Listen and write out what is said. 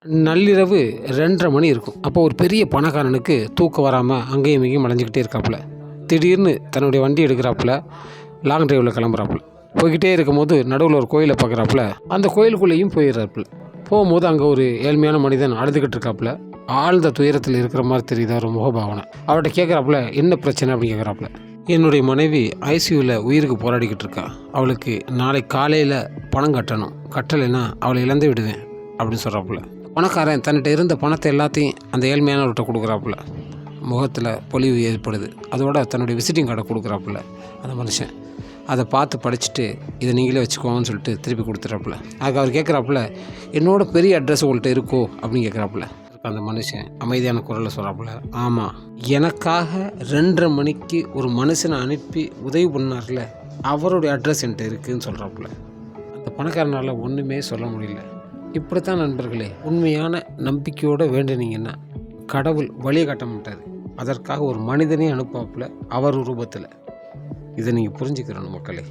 நள்ளிரவு 2:30 மணி இருக்கும். அப்போ ஒரு பெரிய பணக்காரனுக்கு தூக்கம் வராமல் அங்கேயும் இங்கேயும் அலைஞ்சிக்கிட்டே இருக்காப்புல. திடீர்னு தன்னுடைய வண்டி எடுக்கிறாப்புல, லாங் டிரைவில் கிளம்புறாப்புல. போய்கிட்டே இருக்கும்போது நடுவில் ஒரு கோயிலை பார்க்குறாப்புல. அந்த கோயிலுக்குள்ளேயும் போயிடுறாப்புல. போகும்போது அங்கே ஒரு ஏழ்மையான மனிதன் அழுதுகிட்டு இருக்காப்புல. ஆழ்ந்த துயரத்தில் இருக்கிற மாதிரி தெரியுது அவர் முகபாவனை. அவர்கிட்ட கேட்குறாப்புல, என்ன பிரச்சனை அப்படின்னு கேட்குறாப்புல. என்னுடைய மனைவி ஐசியூவில் உயிருக்கு போராடிக்கிட்டு இருக்கா. அவளுக்கு நாளை காலையில் பணம் கட்டணும். கட்டலைன்னா அவளை இழந்து விடுவேன் அப்படின்னு சொல்கிறாப்புல. பணக்காரன் தன்னிட்ட இருந்த பணத்தை எல்லாத்தையும் அந்த ஏழ்மையானவர்கிட்ட கொடுக்குறாப்புல. முகத்தில் பொலிவு ஏற்படுது. அதோட தன்னுடைய விசிட்டிங் கார்டை கொடுக்குறாப்புல அந்த மனுஷன். அதை பார்த்து படிச்சுட்டு இதை நீங்களே வச்சுக்கோங்கன்னு சொல்லிட்டு திருப்பி கொடுத்துட்றாப்புல. அதுக்கு அவர் கேட்குறாப்புல, என்னோட பெரிய அட்ரஸ் உங்கள்கிட்ட இருக்கோ அப்படின்னு கேட்குறாப்புல. அந்த மனுஷன் அமைதியான குரலில் சொல்கிறாப்புல, ஆமாம், எனக்காக 2:30 மணிக்கு ஒரு மனுஷனை அனுப்பி உதவி பண்ணார்ல, அவருடைய அட்ரஸ் என்கிட்ட இருக்குதுன்னு சொல்கிறாப்புல. அந்த பணக்காரனால் ஒன்றுமே சொல்ல முடியல. இப்படித்தான் நண்பர்களே, உண்மையான நம்பிக்கையோடு வேண்டினீங்கன்னா கடவுள் வழியை காட்ட மாட்டார். அதற்காக ஒரு மனிதனே அனுப்பாப்புல அவர் ரூபத்தில். இதை நீங்கள் புரிஞ்சுக்கிறணும் மக்களே.